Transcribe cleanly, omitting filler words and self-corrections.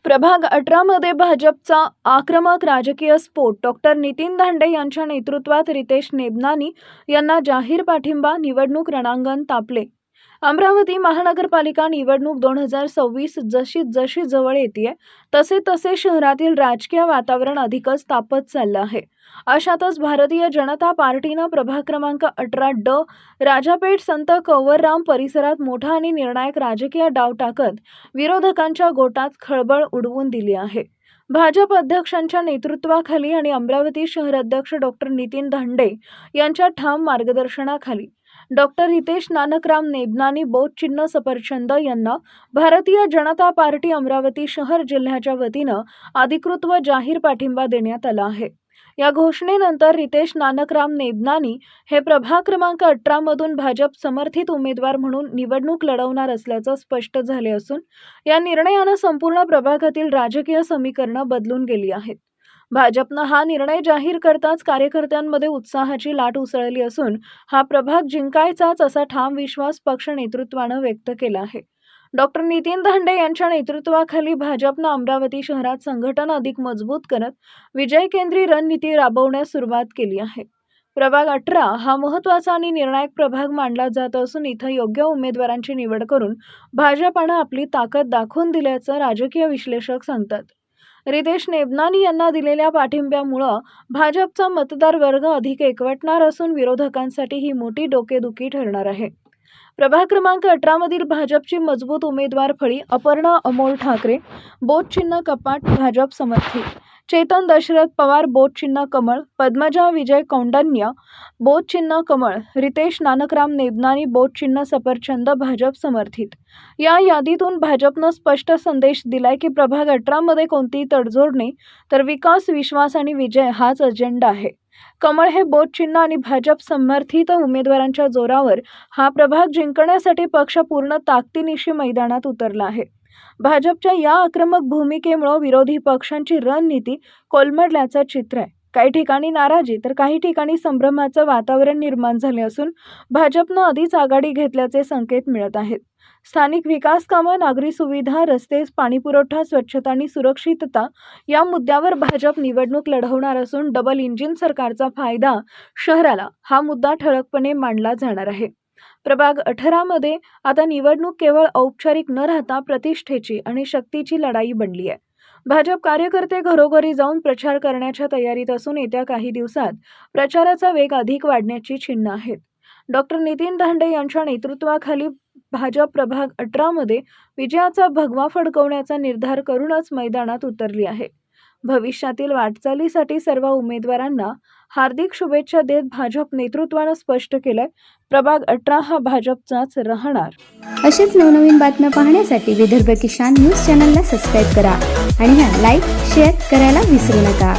प्रभाग 18 मध्ये भाजपचा आक्रमक राजकीय स्फोट. डॉक्टर नितीन धांडे यांच्या नेतृत्वात रितेश नेबनानी यांना जाहीर पाठिंबा. निवडणूक रणांगण तापले. अमरावती महानगरपालिका निवडणूक 2026 जशी जवळ येते तसे शहरातील राजकीय वातावरण अधिकच तापत चाललं आहे. अशातच भारतीय जनता पार्टीनं प्रभाग क्रमांक 18 राजापेठ संत कंवरराम परिसरात मोठा आणि निर्णायक राजकीय डाव टाकत विरोधकांच्या गोटात खळबळ उडवून दिली आहे. भाजप अध्यक्षांच्या नेतृत्वाखाली आणि अमरावती शहर अध्यक्ष डॉक्टर नितीन धांडे यांच्या ठाम मार्गदर्शनाखाली डॉक्टर रितेश नानकराम नेबनानी बोट चिन्ह सफरचंद यांना भारतीय जनता पार्टी अमरावती शहर जिल्ह्याच्या वतीनं अधिकृत व जाहीर पाठिंबा देण्यात आला आहे. या घोषणेनंतर रितेश नानकराम नेबनानी हे प्रभाग क्रमांक 18 मधून भाजप समर्थित उमेदवार म्हणून निवडणूक लढवणार असल्याचं स्पष्ट झाले असून या निर्णयानं संपूर्ण प्रभागातील राजकीय समीकरणं बदलून गेली आहेत. भाजपनं हा निर्णय जाहीर करताच कार्यकर्त्यांमध्ये उत्साहाची लाट उसळली असून हा प्रभाग जिंकायचाच असा ठाम विश्वास पक्ष नेतृत्वानं व्यक्त केला आहे. डॉक्टर नितीन धांडे यांच्या नेतृत्वाखाली भाजपनं अमरावती शहरात संघटन अधिक मजबूत करत विजय केंद्री रणनीती राबवण्यास सुरुवात केली आहे. प्रभाग 18 हा महत्त्वाचा आणि निर्णायक प्रभाग मानला जात असून इथं योग्य उमेदवारांची निवड करून भाजपनं आपली ताकद दाखवून दिल्याचं राजकीय विश्लेषक सांगतात. रितेश नेबनानी यांना दिलेल्या पाठिंब्यामुळे भाजपचा मतदार वर्ग अधिक एकवटणार असून विरोधकांसाठी ही मोठी डोकेदुखी ठरणार आहे. प्रभाग क्रमांक 18 मधील भाजपची मजबूत उमेदवार फळी अपर्णा अमोल ठाकरे बोट चिन्ह कपाट भाजप समर्थित, चेतन दशरथ पवार बोट चिन्ह कमळ, पद्मजा विजय कौंडन्य बोट चिन्ह कमळ, रितेश नानकराम नेबनानी बोट चिन्ह सफरचंद भाजप समर्थित. या यादीतून भाजपनं स्पष्ट संदेश दिलाय की प्रभाग 18 मध्ये कोणतीही तडजोड नाही, तर विकास, विश्वास आणि विजय हाच अजेंडा आहे. कमळ हे बोट चिन्ह आणि भाजप समर्थित उमेदवारांच्या जोरावर हा प्रभाग जिंकण्यासाठी पक्ष पूर्ण ताकदीनिशी मैदानात उतरला आहे. भाजपच्या या आक्रमक भूमिकेमुळे विरोधी पक्षांची रणनीती कोलमडल्याचं चित्र आहे. काही ठिकाणी नाराजी तर काही ठिकाणी संभ्रमाचं वातावरण निर्माण झाले असून भाजपनं आधीच आघाडी घेतल्याचे संकेत मिळत आहेत. स्थानिक विकास कामं, नागरी सुविधा, रस्ते, पाणीपुरवठा, स्वच्छता आणि सुरक्षितता या मुद्द्यावर भाजप निवडणूक लढवणार असून डबल इंजिन सरकारचा फायदा शहराला हा मुद्दा ठळकपणे मांडला जाणार आहे. प्रभाग 18 मध्ये आता निवडणूक केवळ औपचारिक न राहता प्रतिष्ठेची आणि शक्तीची लढाई बनली आहे. भाजप कार्यकर्ते घरोघरी जाऊन प्रचार करण्याच्या तयारीत असून येत्या काही दिवसात प्रचाराचा वेग अधिक वाढण्याची चिन्ह आहेत. डॉक्टर नितीन धांडे यांच्या नेतृत्वाखाली भाजप प्रभाग 18 मध्ये विजयाचा भगवा फडकवण्याचा निर्धार करूनच मैदानात उतरली आहे. भविष्यातील वाटचालीसाठी सर्व उमेदवारांना हार्दिक शुभेच्छा देत भाजप नेतृत्वानं स्पष्ट केलंय, प्रभाग 18 हा भाजपचाच राहणार. असेच नवनवीन बातम्या पाहण्यासाठी विदर्भ किसान न्यूज चॅनलला सबस्क्राईब करा आणि लाईक, शेअर करायला विसरू नका.